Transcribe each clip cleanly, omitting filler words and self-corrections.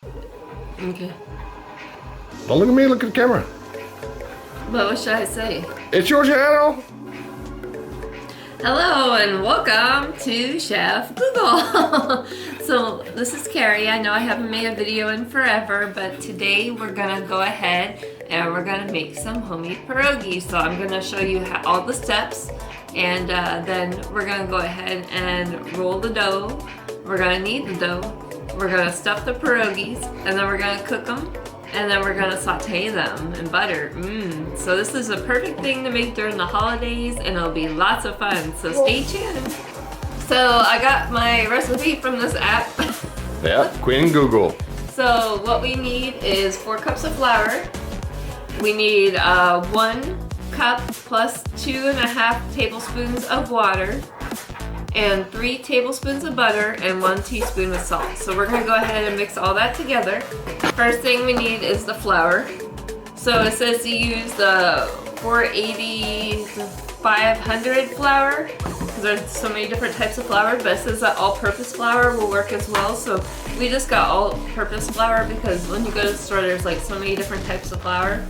Okay. Don't look at me, look at the camera. But what should I say? It's your channel. Hello and welcome to Chef Google. So this is Carrie. I know I haven't made a video in forever, but today we're gonna go ahead and we're gonna make some homemade pierogies. So I'm gonna show you all the steps, and then we're gonna go ahead and roll the dough. We're gonna knead the dough. We're gonna stuff the pierogies, and then we're gonna cook them, and then we're gonna saute them in butter. So this is a perfect thing to make during the holidays, and it'll be lots of fun, so stay tuned. So I got my recipe from this app. Yeah, Queen Google. So what we need is 4 cups of flour. We need 1 cup plus 2.5 tablespoons of water, and 3 tablespoons of butter, and 1 teaspoon of salt. So we're gonna go ahead and mix all that together. First thing we need is the flour. So it says to use the 480 to 500 flour, because there's so many different types of flour, but it says that all-purpose flour will work as well. So we just got all-purpose flour because when you go to the store, there's like so many different types of flour.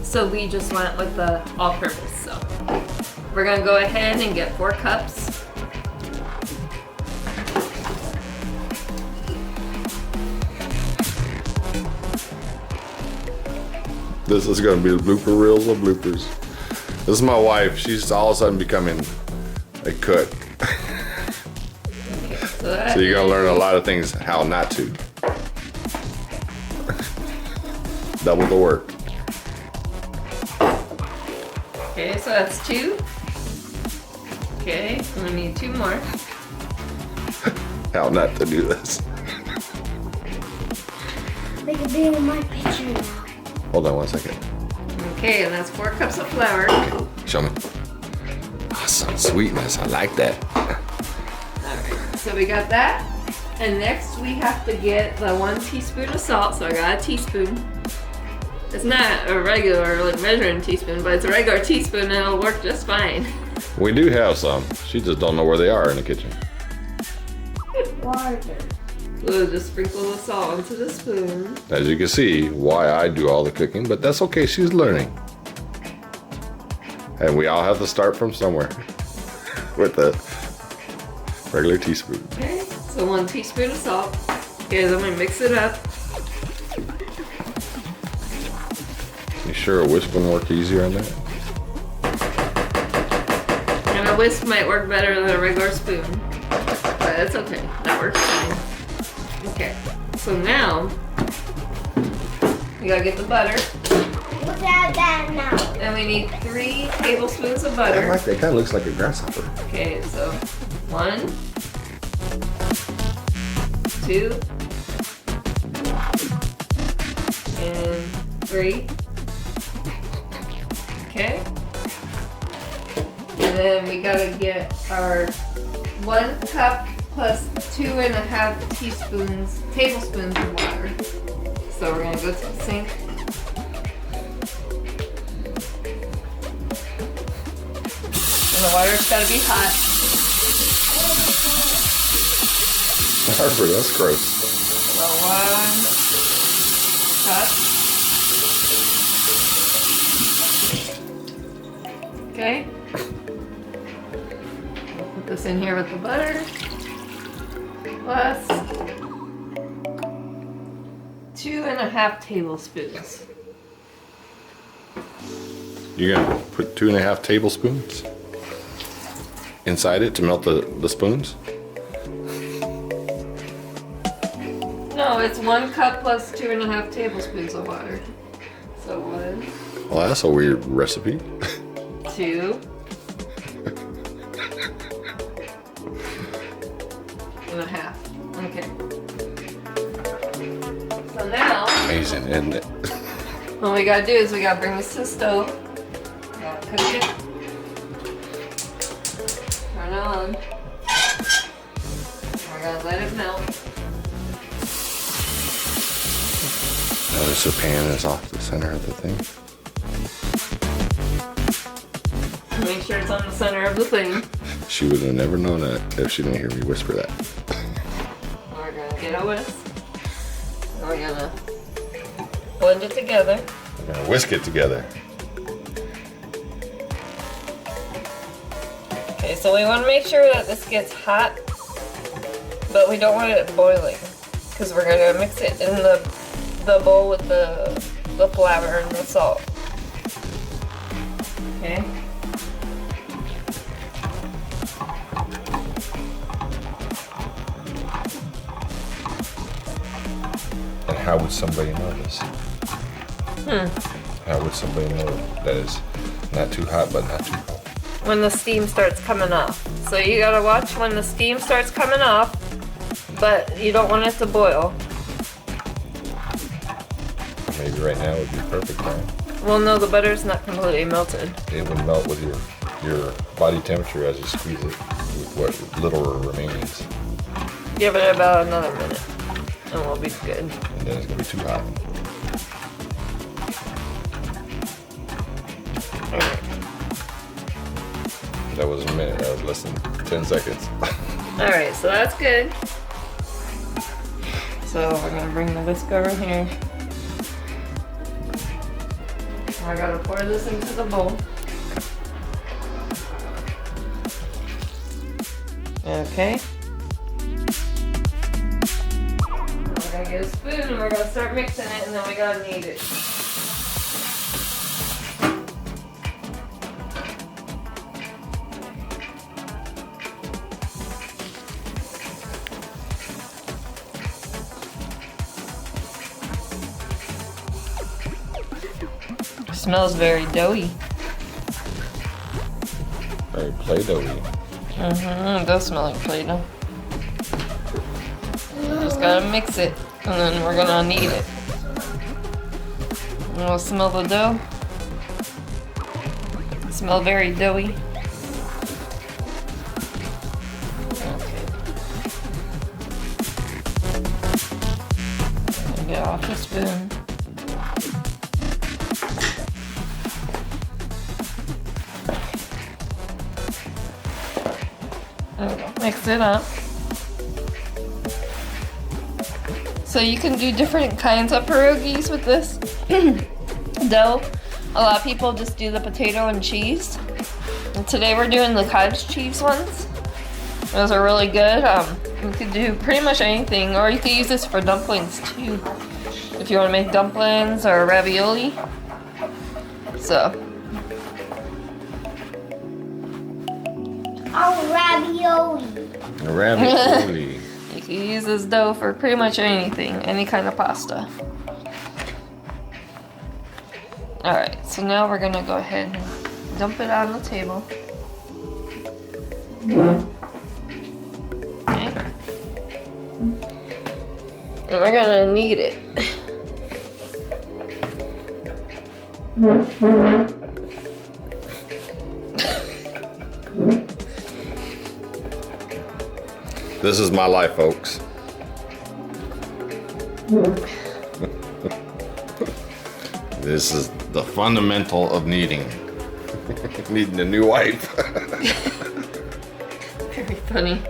So we just went with the all-purpose. So we're gonna go ahead and get 4 cups. This is gonna be the blooper reels of bloopers. This is my wife. She's all of a sudden becoming a cook. So you're gonna learn a lot of things how not to. Double the work. Okay, so that's 2. Okay, and we need 2 more. How not to do this. They can be in my picture now. Hold on 1 second. Okay, and that's 4 cups of flour. Okay, show me. Oh, some sweetness. I like that. Alright, so we got that. And next we have to get the 1 teaspoon of salt. So I got a teaspoon. It's not a regular like measuring teaspoon, but it's a regular teaspoon and it'll work just fine. We do have some. She just don't know where they are in the kitchen. Water. We'll just sprinkle the salt into the spoon. As you can see, why I do all the cooking, but that's okay, she's learning. And we all have to start from somewhere with the regular teaspoon. Okay, so 1 teaspoon of salt. Okay, then we mix it up. You sure a whisk would work easier on that? And a whisk might work better than a regular spoon. But it's okay, that works fine. Okay, so now we gotta get the butter. Look at that now. And we need 3 tablespoons of I butter. like that. Kind of looks like a grasshopper. Okay, so 1, 2, and 3. Okay. And then we gotta get our 1 cup plus 2.5 tablespoons of water. So we're gonna go to the sink. And the water's gotta be hot. Harper, that's gross. So 1 cup. Okay. We'll put this in here with the butter. Plus 2.5 tablespoons. You're gonna put 2.5 tablespoons inside it to melt the spoons? No, it's 1 cup plus 2.5 tablespoons of water. So 1, Well, that's a weird recipe. 2, and a half. Okay. So now, Amazing, isn't it? what we gotta do is we gotta bring this to the stove. We gotta cook it. Turn it on. We're gonna let it melt. Notice the pan is off the center of the thing. Make sure it's on the center of the thing. She would have never known that if she didn't hear me whisper that. We're gonna get a whisk. And we're gonna gonna blend it together. We're gonna whisk it together. Okay, so we want to make sure that this gets hot, but we don't want it boiling because we're gonna mix it in the bowl with the flour and the salt. Okay. And how would somebody know this? How would somebody know that it's not too hot but not too cold? When the steam starts coming off. So you gotta watch when the steam starts coming off, but you don't want it to boil. Maybe right now would be perfect time. Well, no, the butter's not completely melted. It would melt with your body temperature as you squeeze it with what little remains. Give it about another minute, and we'll be good. And then it's gonna be too hot. Alright. That was a minute, that was less than 10 seconds. Alright, so that's good. So we're gonna bring the whisk over here. I gotta pour this into the bowl. Okay. We're gonna get a spoon and we're gonna start mixing it, and then we gotta knead it. Smells very doughy. Very Play-Doh-y. It does smell like Play-Doh. Just gotta mix it, and then we're gonna knead it. And we'll smell the dough. Smell very doughy. Okay. Get off the spoon. Mix it up. So you can do different kinds of pierogies with this dough. A lot of people just do the potato and cheese. And today we're doing the cottage cheese ones. Those are really good. You could do pretty much anything, or you could use this for dumplings too. If you want to make dumplings or ravioli. So. Oh, ravioli. Ravioli. You can use this dough for pretty much anything, any kind of pasta. Alright, so now we're gonna go ahead and dump it on the table. Okay. And we're gonna knead it. This is my life, folks. This is the fundamental of kneading. Needing a new wife. Very funny.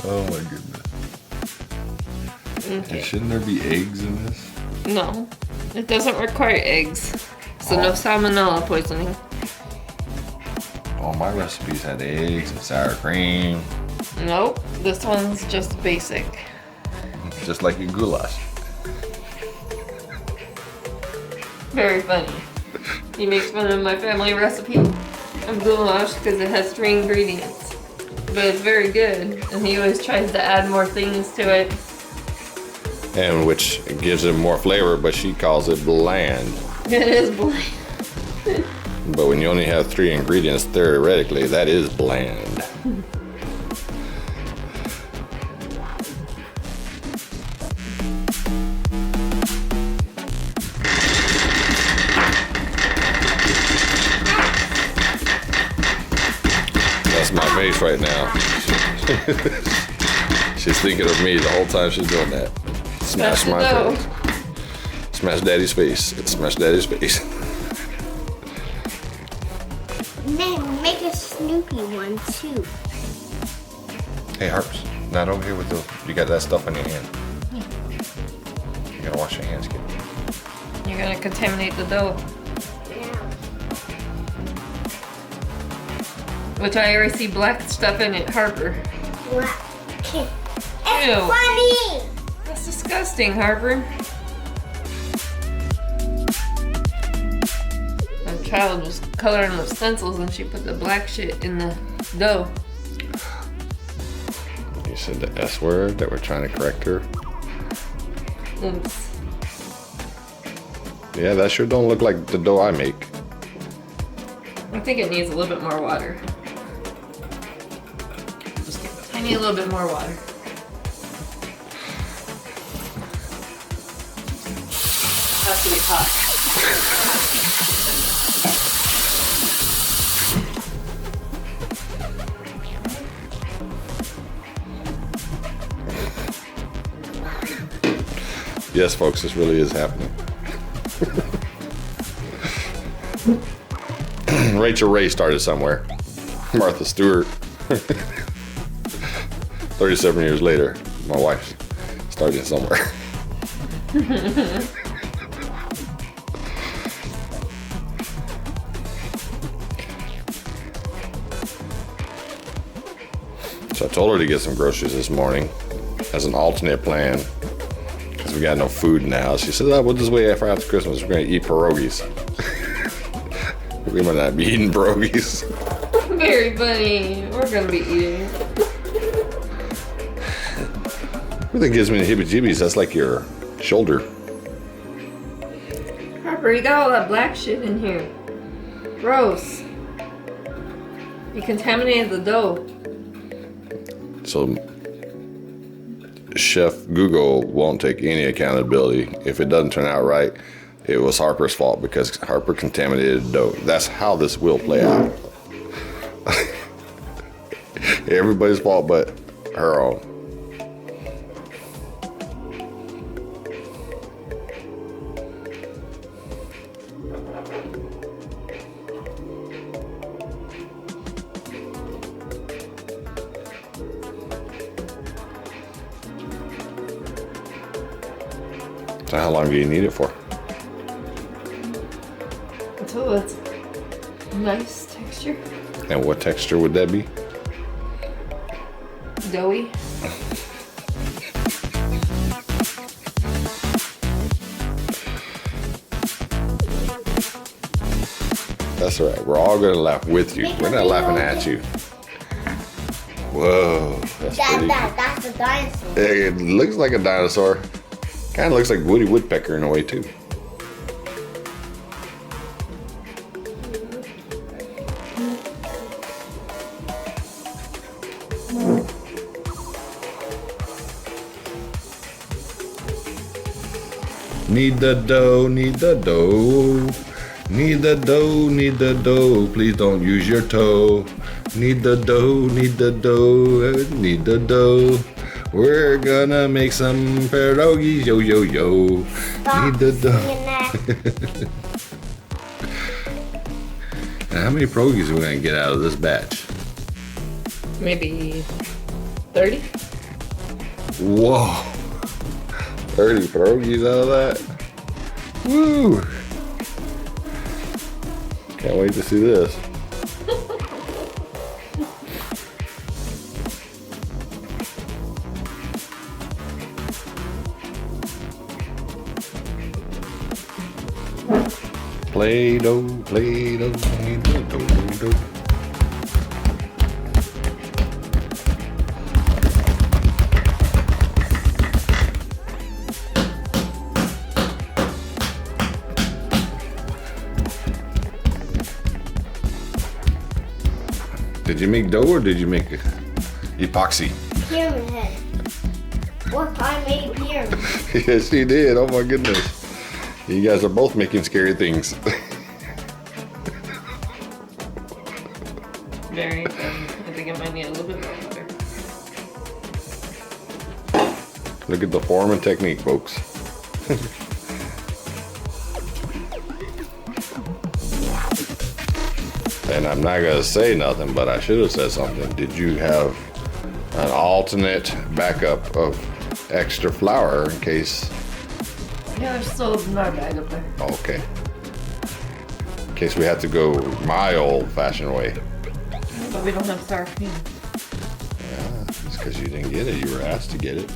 Oh my goodness. Okay. Shouldn't there be eggs in this? No, it doesn't require eggs. So no salmonella poisoning. All my recipes had eggs and sour cream. Nope, this one's just basic. Just like your goulash. Very funny. He makes fun of my family recipe of goulash because it has 3 ingredients. But it's very good, and he always tries to add more things to it. And which gives it more flavor, but she calls it bland. It is bland. But when you only have 3 ingredients, theoretically, that is bland. That's my face right now. She's thinking of me the whole time she's doing that. Smash my face. Smash daddy's face. Smash daddy's face. Make a Snoopy one too. Hey, Harps, not over here with the. You got that stuff in your hand. gotta wash your hands, kid. You're gonna contaminate the dough. Yeah. Which I already see black stuff in it, Harper. What? It's Ew. funny. That's disgusting, Harper. My child was coloring with stencils and she put the black shit in the dough. You said the S word that we're trying to correct her. Oops. Yeah, that sure don't look like the dough I make. I think it needs a little bit more water. Just get a tiny little bit more water. Has to be hot. Yes, folks, this really is happening. Rachel Ray started somewhere. Martha Stewart. 37 years later, my wife started somewhere. So I told her to get some groceries this morning as an alternate plan. We got no food in the house. She said, "Oh, we'll just wait after Christmas. We're gonna eat pierogies." We might not be eating pierogies. Very funny. We're gonna be eating. Everything gives me the heebie-jeebies. That's like your shoulder. Harper, you got all that black shit in here. Gross. You contaminated the dough. So Chef Google won't take any accountability. If it doesn't turn out right, it was Harper's fault because Harper contaminated the dough. That's how this will play out. Everybody's fault but her own. So how long do you need it for? Until it's nice texture. And what texture would that be? Doughy. That's right. We're all gonna laugh with you. We're not laughing at you. Whoa, that's pretty. That's a dinosaur. It looks like a dinosaur. Kind of looks like Woody Woodpecker in a way too. Need the dough, need the dough. Need the dough, need the dough. Please don't use your toe. Need the dough, need the dough, need the dough. We're gonna make some pierogies, yo, yo, yo. Need the dough. And how many pierogies are we gonna get out of this batch? Maybe 30? Whoa. 30 pierogies out of that? Woo! Can't wait to see this. Play-Doh, Play-Doh, Play-Doh. Did you make dough or did you make epoxy? Pyramid head. What? I made a pyramid. Yes, she did. Oh my goodness. You guys are both making scary things. Very. I think it might need a little bit more water. Look at the form and technique, folks. And I'm not gonna say nothing, but I should have said something. Did you have an alternate backup of extra flour in case Yeah, there's still another bag up there. Okay. In case we have to go my old-fashioned way. But we don't have sour cream. Yeah, it's because you didn't get it. You were asked to get it.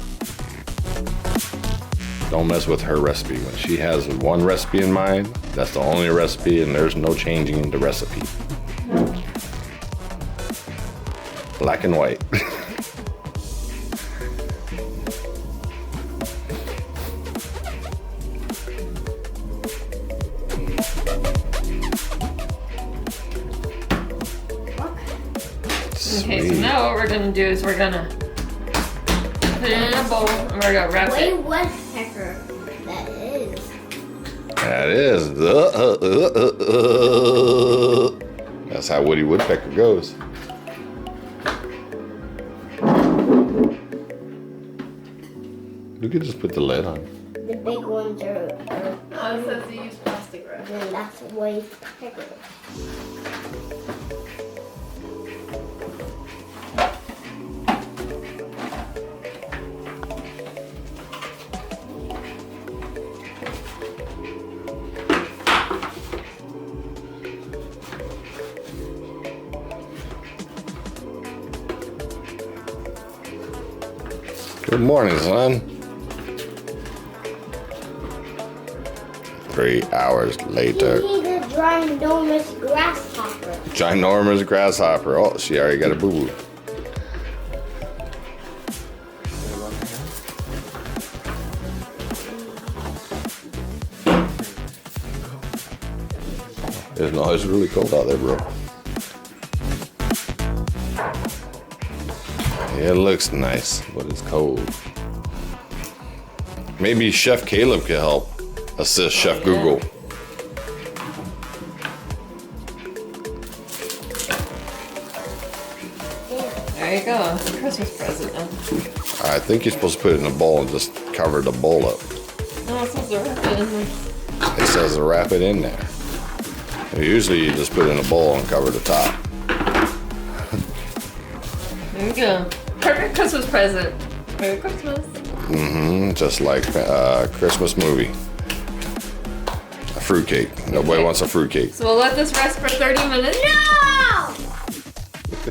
Don't mess with her recipe. When she has one recipe in mind, that's the only recipe, and there's no changing the recipe. Black and white. Okay, so now what we're gonna do is we're gonna put it in a bowl and we're gonna wrap Wait, it. what pepper that is? That is. That's how Woody Woodpecker goes. You could just put the lid on. The big ones are No, it says you use plastic wrap. then that's way bigger. Good morning, son. 3 hours later. You need a ginormous grasshopper. Ginormous grasshopper. Oh, she already got a boo-boo. It's really cold out there, bro. It looks nice, but it's cold. Maybe Chef Caleb can help assist Chef Google. There you go. It's a Christmas present. I think you're supposed to put it in a bowl and just cover the bowl up. No, it says to wrap it in there. It says to wrap it in there. Usually you just put it in a bowl and cover the top. There you go. Perfect Christmas present. Merry Christmas. Mm-hmm. Just like a Christmas movie. A fruitcake. Nobody wants a fruitcake. So we'll let this rest for 30 minutes. No!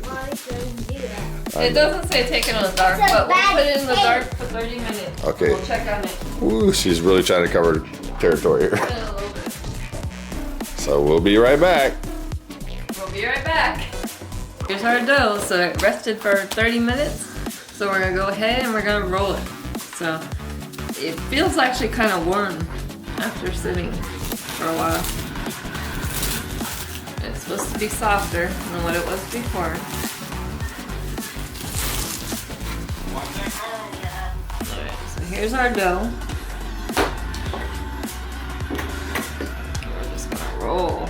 Why should I do that? It doesn't say take it on the dark, It's a but we'll bad put it in the thing. dark for 30 minutes. Okay. We'll check on it Ooh, she's really trying to cover territory here. in a little bit. So we'll be right back. We'll be right back. Here's our dough. So it rested for 30 minutes. So we're gonna go ahead and we're gonna roll it. So it feels actually kind of warm after sitting for a while. It's supposed to be softer than what it was before. Alright, so here's our dough. We're just gonna roll.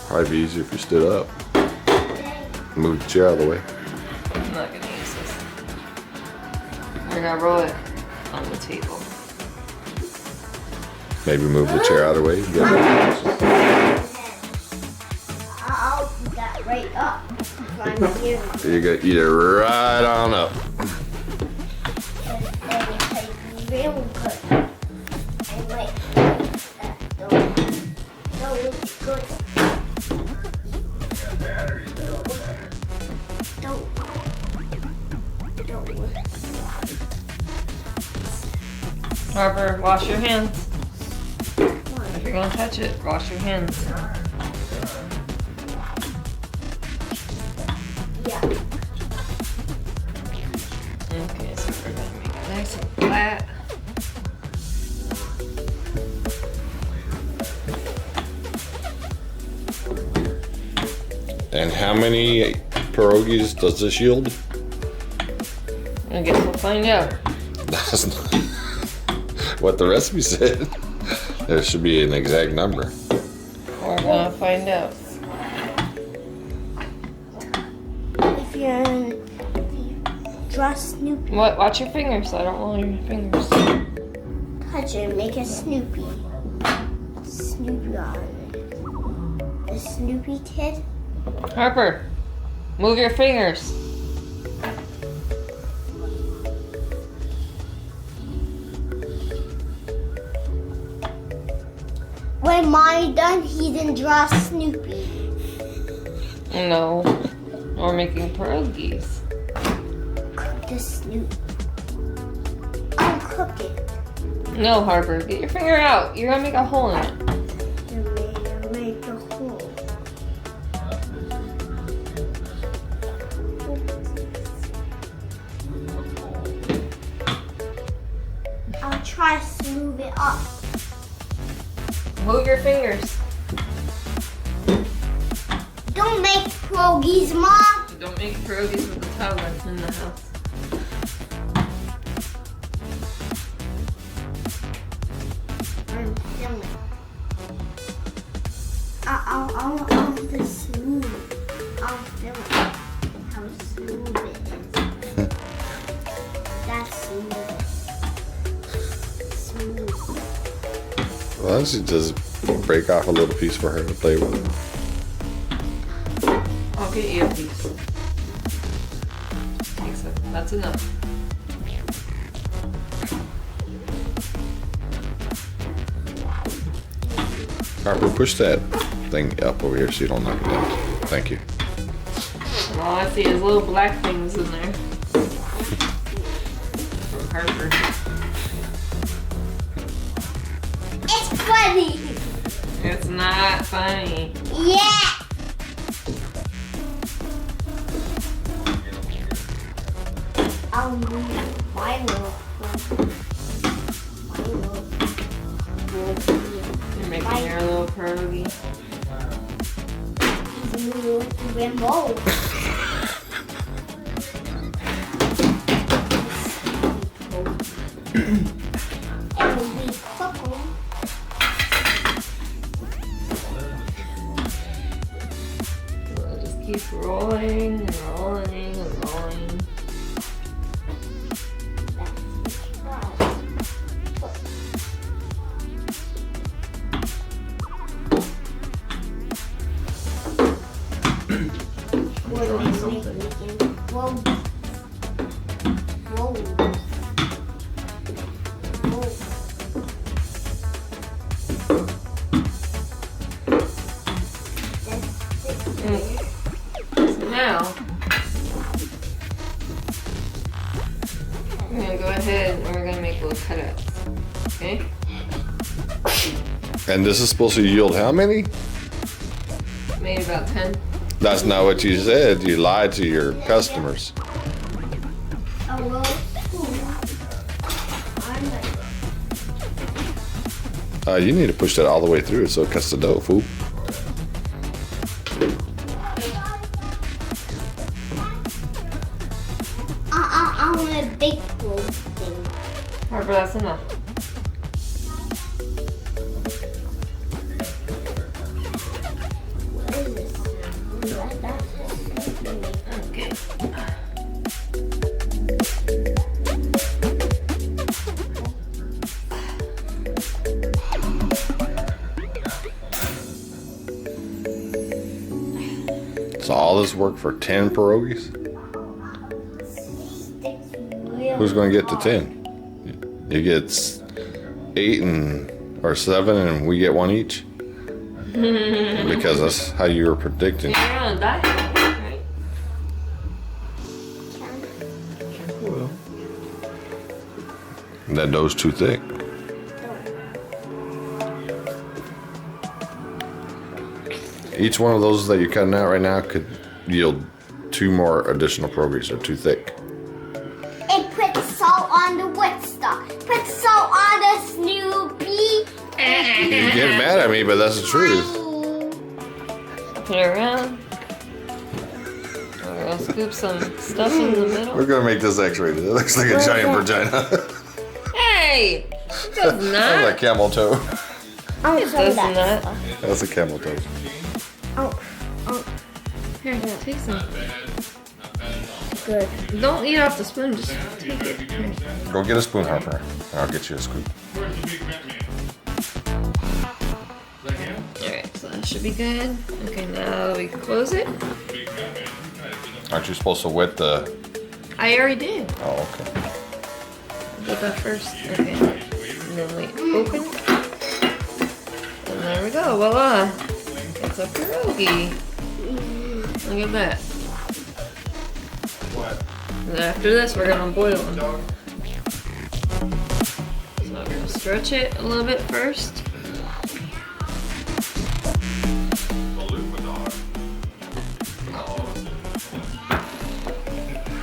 Probably be easier if you stood up. Move the chair out of the way. I'm not gonna use this. We're gonna roll it on the table. Maybe move the chair out of the way. Yeah. I'll put that right up. I'm here. You gotta eat it right on up. And it tastes real good. I like that though. So it's good. Don't. Harper, wash your hands. If you're gonna touch it, wash your hands. Yeah. Okay, so we're gonna make it nice and flat. And how many pierogies does this yield? I guess we'll find out. That's not what the recipe said. There should be an exact number. We're gonna find out. If you draw Snoopy, What? Watch your fingers. I don't want your fingers. touch it, make a Snoopy. Snoopy on it. The Snoopy kid? Harper, move your fingers. When Mommy done, he didn't draw Snoopy. No, we're making pierogies. Cook the Snoopy. I'll cook it. No, Harper, get your finger out. You're gonna make a hole in it. To make a hole. I'll try to smooth it up. Move your fingers. Don't make pierogies, Mom. Don't make pierogies with the towel that's in the house. I'm filming. I'll the smooth. I'll film it. How smooth it is. That's smooth. Smooth. Why don't you just break off a little piece for her to play with? I'll get you a piece. Take some. That's enough. Harper, push that thing up over here so you don't knock it down. Thank you. All I see is little black things in there. From Harper. It's funny. It's not funny. Yeah. I'll move my little You're making your little pierogi. remote. And we cook them. Just keep rolling and rolling and rolling. Now, we're going to go ahead and we're going to make little cutouts, okay? And this is supposed to yield how many? Maybe about 10. That's not what you said. You lied to your customers. You need to push that all the way through so it cuts the dough, fool. I want a big thing. Harper, that's enough. What is this? Okay. So all this work for 10 pierogies? Who's going to get the 10? You get 8 or 7 and we get 1 each? Because that's how you were predicting. You're on a diet, right? That dough's too thick. Each one of those that you're cutting out right now could yield 2 more additional pierogies. They're too thick. And put salt on the wood stock. Put salt on the Snoopy. You get mad at me, but that's the truth. Put it around. We're gonna scoop some stuff in the middle. We're gonna make this X-rated. It looks like a giant vagina. Hey! It does That's not. a camel toe. I'll It show does that not. stuff. That's a camel toe. Here, take some. Good. Don't eat off the spoon, just take it. Here. Go get a spoon, Harper. I'll get you a scoop. that should be good. Okay, now we close it. Aren't you supposed to wet the... I already did. Oh, okay. Did that first. Okay. And then we open. And there we go. Voila. It's a pierogi. Look at that. And after this, we're gonna boil them. So I'm gonna stretch it a little bit first.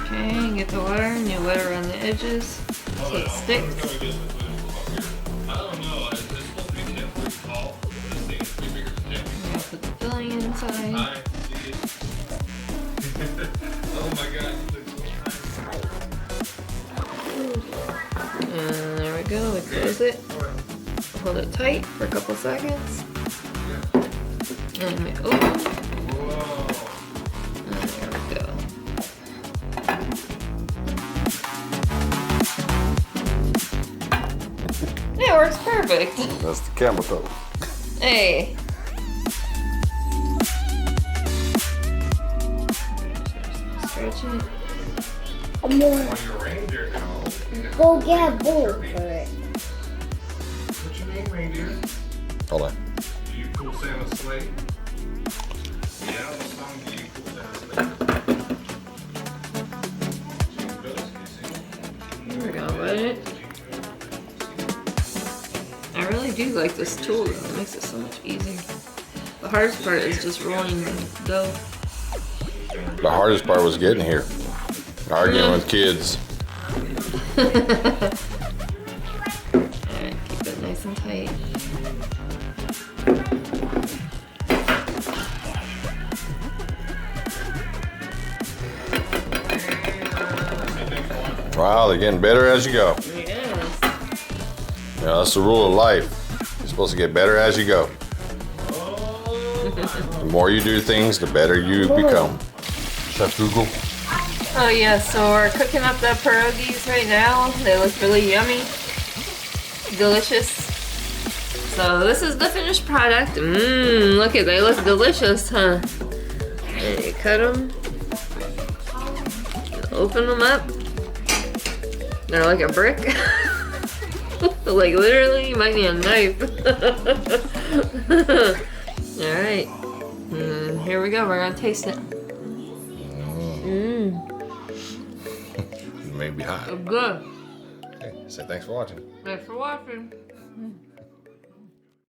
Okay, get the water and you wet around the edges so it sticks. I'll put the filling inside. And there we go, we close it. Hold it tight for a couple seconds. And we open. And there we go. It works perfect. That's the camel toe. Hey. Stretch it. I'm gonna go get a bowl for it. What's your name, reindeer? Hold on. Do you pull Santa's sleigh? Yeah, what song do you pull Santa's sleigh? We're gonna wet it. I really do like this tool though, it makes it so much easier. The hardest part is just rolling the dough. The hardest part was getting here. Arguing with kids. Alright, keep it nice and tight. Wow, they're getting better as you go. Yes. You know, that's the rule of life. You're supposed to get better as you go. The more you do things, the better you become. Chef Google. Oh yeah, so we're cooking up the pierogies right now. They look really yummy. Delicious. So this is the finished product. Mmm, look at, they look delicious, huh? And you cut them. Open them up. They're like a brick. Like literally, you might need a knife. Alright. Here we go, we're gonna taste it. Mmm. It may be hot. Good. Okay, so thanks for watching. Thanks for watching.